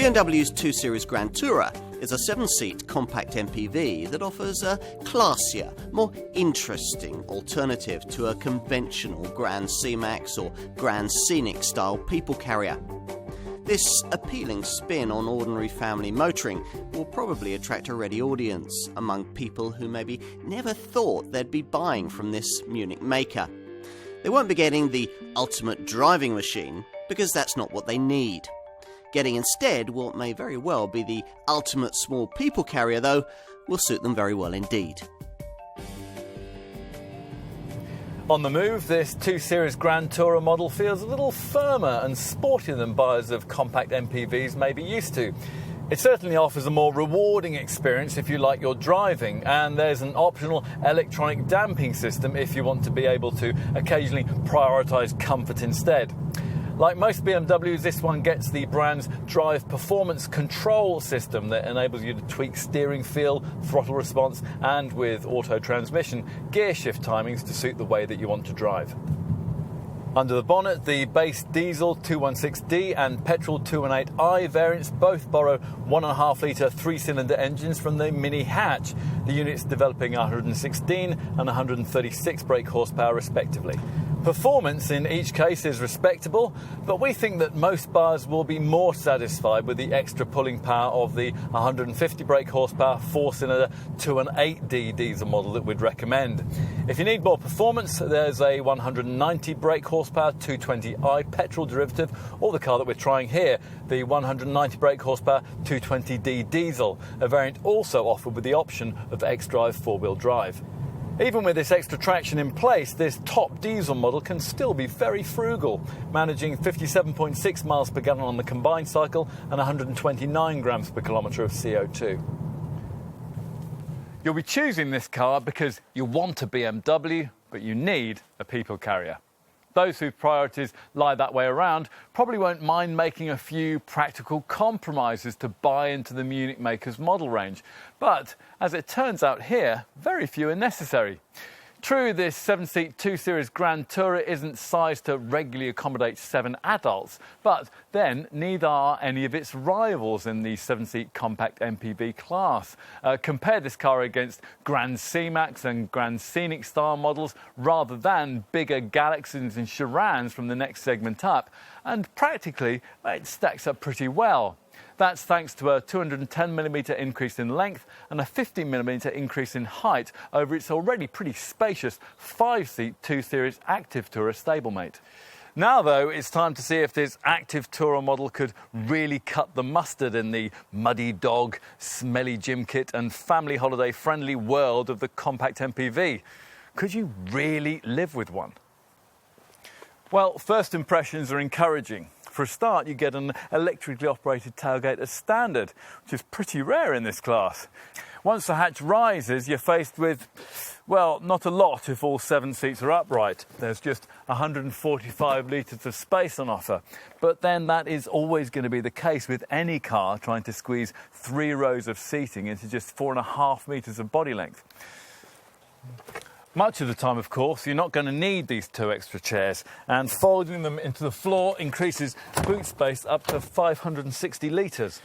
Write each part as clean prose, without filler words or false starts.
BMW's 2 Series Gran Tourer is a 7-seat compact MPV that offers a classier, more interesting alternative to a conventional Grand C-Max or Grand Scenic style people carrier. This appealing spin on ordinary family motoring will probably attract a ready audience among people who maybe never thought they'd be buying from this Munich maker. They won't be getting the ultimate driving machine because that's not what they need. Getting instead what may very well be the ultimate small people carrier, though, will suit them very well indeed. On the move, this 2 Series Gran Tourer model feels a little firmer and sportier than buyers of compact MPVs may be used to. It certainly offers a more rewarding experience if you like your driving, and there's an optional electronic damping system if you want to be able to occasionally prioritise comfort instead. Like most BMWs, this one gets the brand's Drive Performance Control system that enables you to tweak steering feel, throttle response, and with auto transmission, gear shift timings to suit the way that you want to drive. Under the bonnet, the base diesel 216D and petrol 218i variants both borrow 1.5 litre 3-cylinder engines from the Mini hatch, the units developing 116 and 136 brake horsepower respectively. Performance in each case is respectable, but we think that most buyers will be more satisfied with the extra pulling power of the 150 brake horsepower 4-cylinder 218D diesel model that we'd recommend. If you need more performance, there's a 190 brake horsepower 220i petrol derivative, or the car that we're trying here, the 190 brake horsepower 220D diesel, a variant also offered with the option of xDrive 4-wheel drive. Even with this extra traction in place, this top diesel model can still be very frugal, managing 57.6 miles per gallon on the combined cycle and 129 grams per kilometre of CO2. You'll be choosing this car because you want a BMW, but you need a people carrier. Those whose priorities lie that way around probably won't mind making a few practical compromises to buy into the Munich maker's model range. But, as it turns out here, very few are necessary. True, this 7-seat 2 Series Gran Tourer isn't sized to regularly accommodate 7 adults, but then neither are any of its rivals in the 7-seat compact MPV class. Compare this car against Grand C-Max and Grand Scenic style models rather than bigger Galaxies and Chirans from the next segment up, and practically it stacks up pretty well. That's thanks to a 210mm increase in length and a 50mm increase in height over its already pretty spacious 5-seat 2 Series Active Tourer stablemate. Now, though, it's time to see if this Active Tourer model could really cut the mustard in the muddy dog, smelly gym kit and family holiday-friendly world of the compact MPV. Could you really live with one? Well, first impressions are encouraging. For a start, you get an electrically operated tailgate as standard, which is pretty rare in this class. Once the hatch rises, you're faced with, well, not a lot if all 7 seats are upright. There's just 145 litres of space on offer. But then that is always going to be the case with any car trying to squeeze 3 rows of seating into just 4.5 metres of body length. Much of the time, of course, you're not going to need these 2 extra chairs, and folding them into the floor increases boot space up to 560 litres.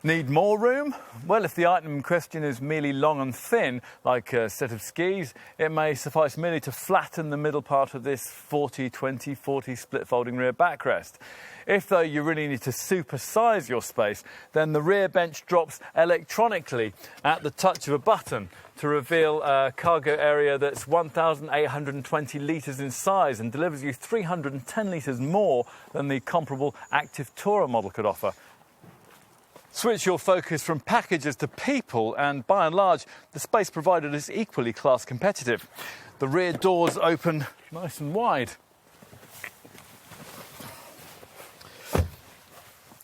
Need more room? Well, if the item in question is merely long and thin, like a set of skis, it may suffice merely to flatten the middle part of this 40-20-40 split-folding rear backrest. If, though, you really need to supersize your space, then the rear bench drops electronically at the touch of a button to reveal a cargo area that's 1,820 litres in size and delivers you 310 litres more than the comparable Active Tourer model could offer. Switch your focus from packages to people, and by and large, the space provided is equally class competitive. The rear doors open nice and wide.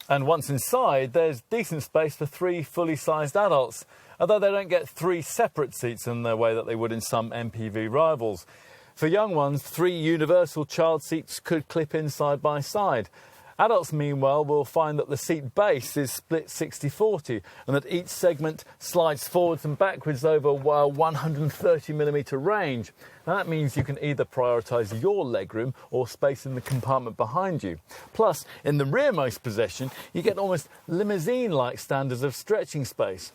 And once inside, there's decent space for 3 fully sized adults, although they don't get 3 separate seats in the way that they would in some MPV rivals. For young ones, 3 universal child seats could clip in side by side. Adults, meanwhile, will find that the seat base is split 60-40 and that each segment slides forwards and backwards over a 130mm range. Now, that means you can either prioritise your legroom or space in the compartment behind you. Plus, in the rearmost position, you get almost limousine-like standards of stretching space.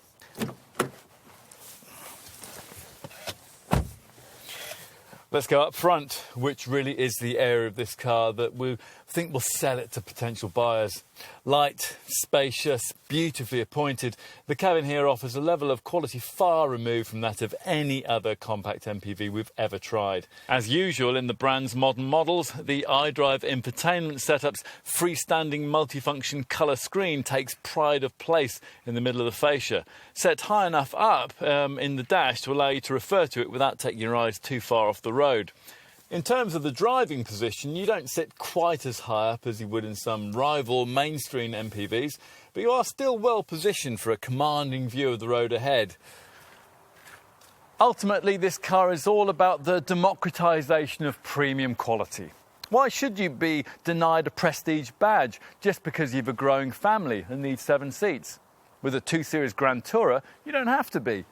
Let's go up front, which really is the area of this car that we think will sell it to potential buyers. Light, spacious, beautifully appointed, the cabin here offers a level of quality far removed from that of any other compact MPV we've ever tried. As usual in the brand's modern models, the xDrive infotainment setup's freestanding multifunction colour screen takes pride of place in the middle of the fascia, set high enough up in the dash to allow you to refer to it without taking your eyes too far off the road. In terms of the driving position, you don't sit quite as high up as you would in some rival mainstream MPVs, but you are still well positioned for a commanding view of the road ahead. Ultimately, this car is all about the democratisation of premium quality. Why should you be denied a prestige badge just because you've a growing family and need 7 seats? With a 2 Series Gran Tourer, you don't have to be.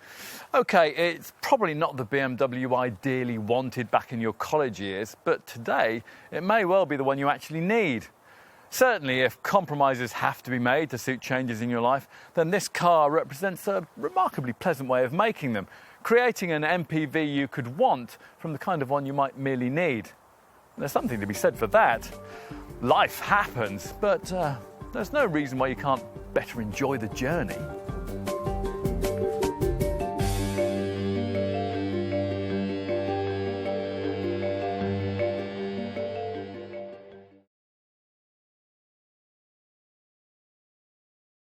OK, it's probably not the BMW you ideally wanted back in your college years, but today it may well be the one you actually need. Certainly, if compromises have to be made to suit changes in your life, then this car represents a remarkably pleasant way of making them, creating an MPV you could want from the kind of one you might merely need. There's something to be said for that. Life happens, but there's no reason why you can't better enjoy the journey.